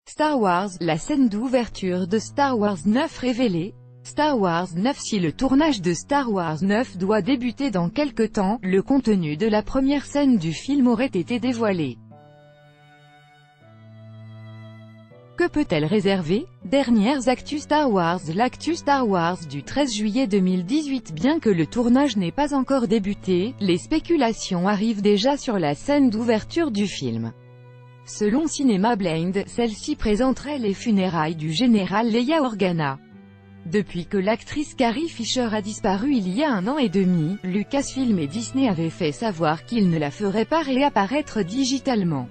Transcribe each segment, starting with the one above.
Star Wars, la scène d'ouverture de Star Wars 9 révélée. Star Wars 9. Si le tournage de Star Wars 9 doit débuter dans quelque temps, le contenu de la première scène du film aurait été dévoilé. Que peut-elle réserver? Dernières actus Star Wars. L'actu Star Wars du 13 juillet 2018. Bien que le tournage n'ait pas encore débuté, les spéculations arrivent déjà sur la scène d'ouverture du film. Selon Cinema Blind, celle-ci présenterait les funérailles du général Leia Organa. Depuis que l'actrice Carrie Fisher a disparu il y a 1 an et demi, Lucasfilm et Disney avaient fait savoir qu'ils ne la feraient pas réapparaître digitalement.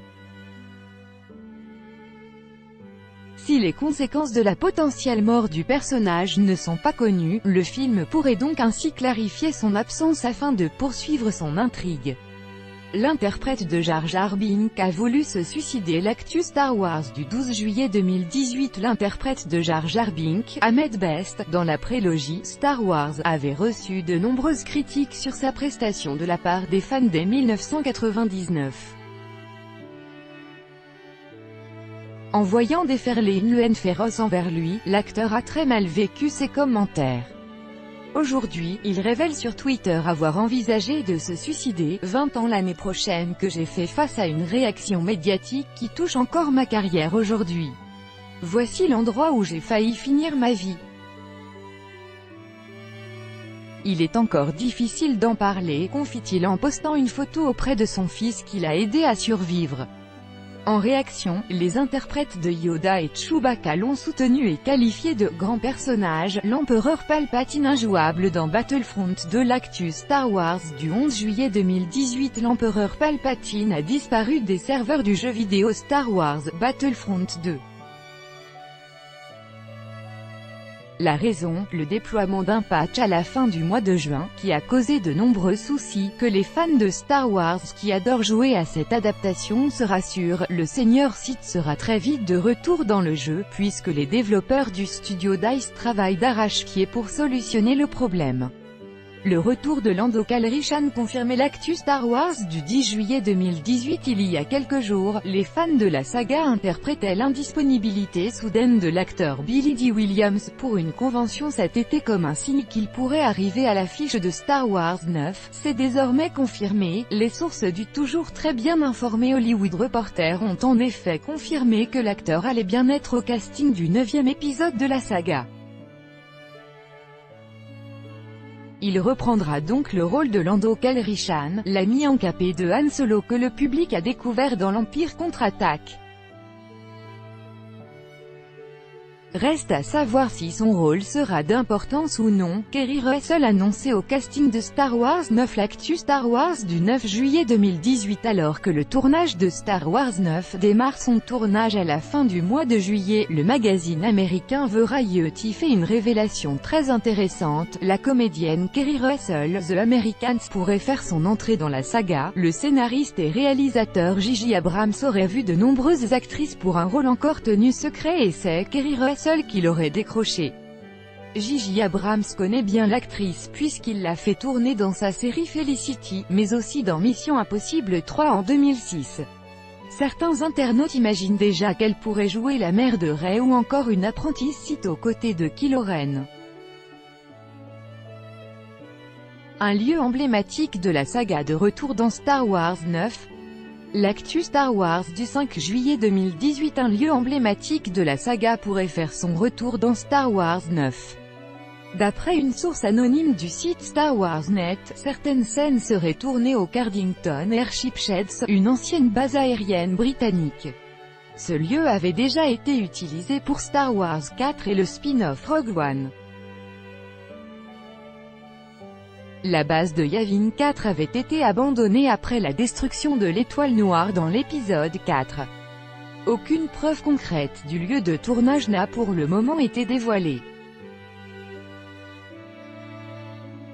Si les conséquences de la potentielle mort du personnage ne sont pas connues, le film pourrait donc ainsi clarifier son absence afin de poursuivre son intrigue. L'interprète de Jar Jar Binks a voulu se suicider. L'actu Star Wars du 12 juillet 2018. L'interprète de Jar Jar Binks, Ahmed Best, dans la prélogie Star Wars, avait reçu de nombreuses critiques sur sa prestation de la part des fans dès 1999. En voyant déferler une haine féroce envers lui, l'acteur a très mal vécu ses commentaires. Aujourd'hui, il révèle sur Twitter avoir envisagé de se suicider, 20 ans l'année prochaine que j'ai fait face à une réaction médiatique qui touche encore ma carrière aujourd'hui. Voici l'endroit où j'ai failli finir ma vie. Il est encore difficile d'en parler, confie-t-il en postant une photo auprès de son fils qui l'a aidé à survivre. En réaction, les interprètes de Yoda et Chewbacca l'ont soutenu et qualifié de « grand personnage », l'empereur Palpatine injouable dans Battlefront 2. L'actu Star Wars du 11 juillet 2018. L'empereur Palpatine a disparu des serveurs du jeu vidéo Star Wars Battlefront 2. La raison, le déploiement d'un patch à la fin du mois de juin, qui a causé de nombreux soucis, que les fans de Star Wars qui adorent jouer à cette adaptation se rassurent, le Seigneur Sith sera très vite de retour dans le jeu, puisque les développeurs du studio DICE travaillent d'arrache-pied pour solutionner le problème. Le retour de Lando Calrissian confirmait. L'actu Star Wars du 10 juillet 2018. Il y a quelques jours, les fans de la saga interprétaient l'indisponibilité soudaine de l'acteur Billy Dee Williams pour une convention cet été comme un signe qu'il pourrait arriver à l'affiche de Star Wars 9. C'est désormais confirmé. Les sources du toujours très bien informé Hollywood Reporter ont en effet confirmé que l'acteur allait bien être au casting du 9e épisode de la saga. Il reprendra donc le rôle de Lando Calrissian, l'ami encapé de Han Solo que le public a découvert dans l'Empire contre-attaque. Reste à savoir si son rôle sera d'importance ou non. Keri Russell annoncé au casting de Star Wars 9. L'actu Star Wars du 9 juillet 2018. Alors que le tournage de Star Wars 9 démarre son tournage à la fin du mois de juillet, le magazine américain Variety fait une révélation très intéressante. La comédienne Keri Russell, The Americans, pourrait faire son entrée dans la saga. Le scénariste et réalisateur J.J. Abrams aurait vu de nombreuses actrices pour un rôle encore tenu secret et c'est Keri Russell qui l'aurait décroché. J.J. Abrams connaît bien l'actrice puisqu'il l'a fait tourner dans sa série Felicity, mais aussi dans Mission Impossible 3 en 2006. Certains internautes imaginent déjà qu'elle pourrait jouer la mère de Rey ou encore une apprentie Sith aux côtés de Kylo Ren. Un lieu emblématique de la saga de retour dans Star Wars 9. L'actu Star Wars du 5 juillet 2018. Un lieu emblématique de la saga pourrait faire son retour dans Star Wars 9. D'après une source anonyme du site Star Wars Net, certaines scènes seraient tournées au Cardington Airship Sheds, une ancienne base aérienne britannique. Ce lieu avait déjà été utilisé pour Star Wars 4 et le spin-off Rogue One. La base de Yavin 4 avait été abandonnée après la destruction de l'Étoile Noire dans l'épisode 4. Aucune preuve concrète du lieu de tournage n'a pour le moment été dévoilée.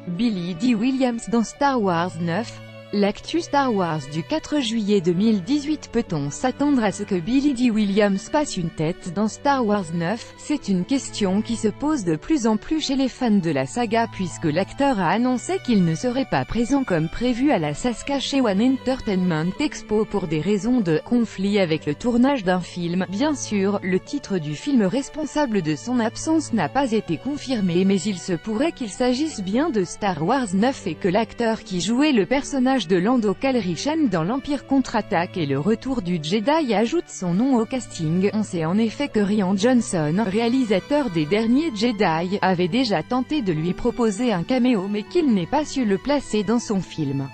Billy Dee Williams dans Star Wars 9. L'actu Star Wars du 4 juillet 2018. Peut-on s'attendre à ce que Billy Dee Williams passe une tête dans Star Wars 9? C'est une question qui se pose de plus en plus chez les fans de la saga puisque l'acteur a annoncé qu'il ne serait pas présent comme prévu à la Saskatchewan Entertainment Expo pour des raisons de conflit avec le tournage d'un film. Bien sûr, le titre du film responsable de son absence n'a pas été confirmé, mais il se pourrait qu'il s'agisse bien de Star Wars 9 et que l'acteur qui jouait le personnage de Lando Calrissian dans l'Empire contre-attaque et le retour du Jedi ajoute son nom au casting. On sait en effet que Rian Johnson, réalisateur des derniers Jedi, avait déjà tenté de lui proposer un caméo mais qu'il n'ait pas su le placer dans son film.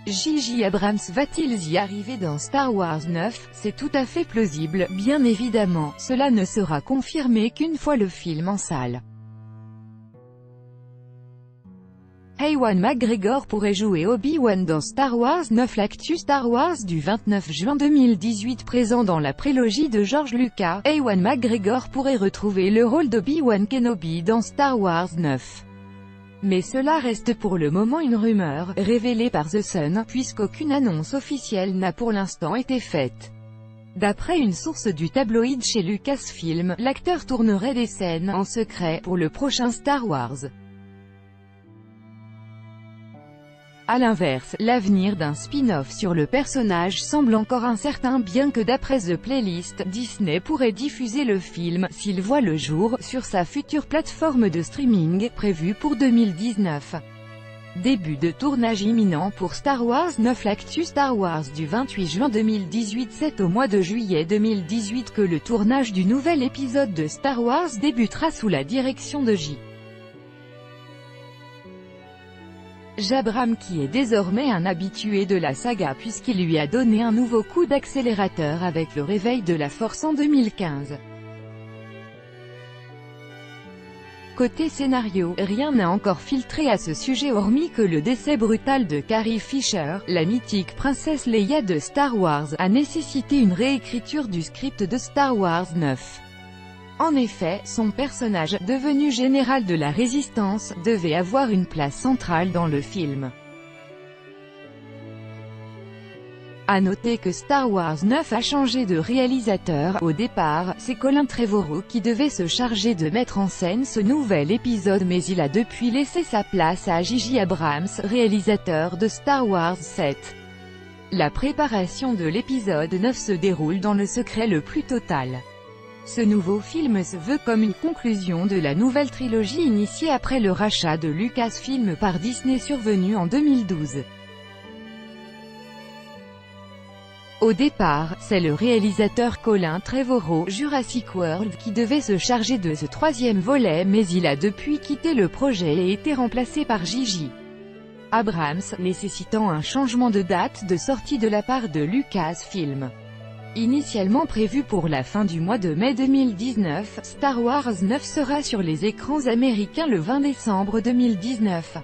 J.J. Abrams va-t-il y arriver dans Star Wars 9? C'est tout à fait plausible, bien évidemment, cela ne sera confirmé qu'une fois le film en salle. Ewan McGregor pourrait jouer Obi-Wan dans Star Wars 9. L'actu Star Wars du 29 juin 2018 présent dans la prélogie de George Lucas. Ewan McGregor pourrait retrouver le rôle d'Obi-Wan Kenobi dans Star Wars 9. Mais cela reste pour le moment une rumeur, révélée par The Sun, puisqu'aucune annonce officielle n'a pour l'instant été faite. D'après une source du tabloïd chez Lucasfilm, l'acteur tournerait des scènes en secret pour le prochain Star Wars. A l'inverse, l'avenir d'un spin-off sur le personnage semble encore incertain bien que d'après The Playlist, Disney pourrait diffuser le film, s'il voit le jour, sur sa future plateforme de streaming, prévue pour 2019. Début de tournage imminent pour Star Wars 9. L'actu Star Wars du 28 juin 2018. C'est au mois de juillet 2018 que le tournage du nouvel épisode de Star Wars débutera sous la direction de J.J. Abrams qui est désormais un habitué de la saga puisqu'il lui a donné un nouveau coup d'accélérateur avec le réveil de la Force en 2015. Côté scénario, rien n'a encore filtré à ce sujet hormis que le décès brutal de Carrie Fisher, la mythique princesse Leia de Star Wars, a nécessité une réécriture du script de Star Wars 9. En effet, son personnage, devenu général de la Résistance, devait avoir une place centrale dans le film. À noter que Star Wars 9 a changé de réalisateur. Au départ, c'est Colin Trevorrow qui devait se charger de mettre en scène ce nouvel épisode mais il a depuis laissé sa place à J.J. Abrams, réalisateur de Star Wars 7. La préparation de l'épisode 9 se déroule dans le secret le plus total. Ce nouveau film se veut comme une conclusion de la nouvelle trilogie initiée après le rachat de Lucasfilm par Disney survenu en 2012. Au départ, c'est le réalisateur Colin Trevorrow, Jurassic World, qui devait se charger de ce troisième volet mais il a depuis quitté le projet et été remplacé par J.J. Abrams, nécessitant un changement de date de sortie de la part de Lucasfilm. Initialement prévu pour la fin du mois de mai 2019, Star Wars 9 sera sur les écrans américains le 20 décembre 2019.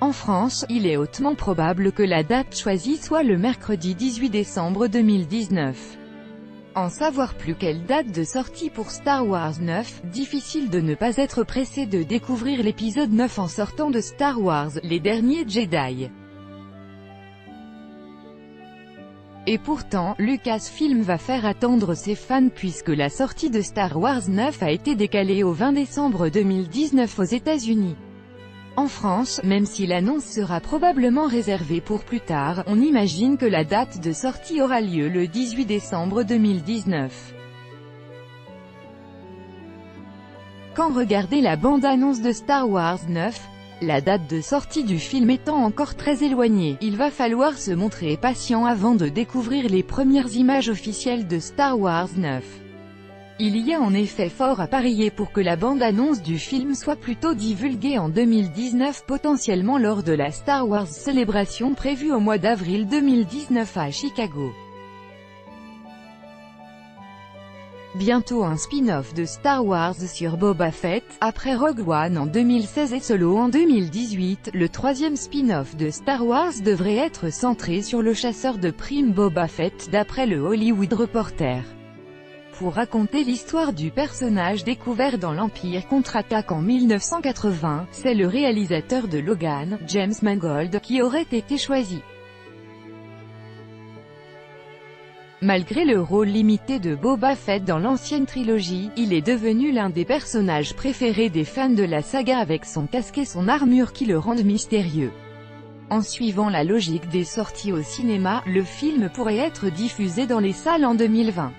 En France, il est hautement probable que la date choisie soit le mercredi 18 décembre 2019. En savoir plus quelle date de sortie pour Star Wars 9, difficile de ne pas être pressé de découvrir l'épisode 9 en sortant de Star Wars, les derniers Jedi. Et pourtant, Lucasfilm va faire attendre ses fans puisque la sortie de Star Wars 9 a été décalée au 20 décembre 2019 aux États-Unis. En France, même si l'annonce sera probablement réservée pour plus tard, on imagine que la date de sortie aura lieu le 18 décembre 2019. Quand regarder la bande-annonce de Star Wars 9, la date de sortie du film étant encore très éloignée, il va falloir se montrer patient avant de découvrir les premières images officielles de Star Wars 9. Il y a en effet fort à parier pour que la bande-annonce du film soit plutôt divulguée en 2019 potentiellement lors de la Star Wars Celebration prévue au mois d'avril 2019 à Chicago. Bientôt un spin-off de Star Wars sur Boba Fett, après Rogue One en 2016 et Solo en 2018, le troisième spin-off de Star Wars devrait être centré sur le chasseur de primes Boba Fett d'après le Hollywood Reporter. pour raconter l'histoire du personnage découvert dans l'Empire contre-attaque en 1980, c'est le réalisateur de Logan, James Mangold, qui aurait été choisi. Malgré le rôle limité de Boba Fett dans l'ancienne trilogie, il est devenu l'un des personnages préférés des fans de la saga avec son casque et son armure qui le rendent mystérieux. En suivant la logique des sorties au cinéma, le film pourrait être diffusé dans les salles en 2020.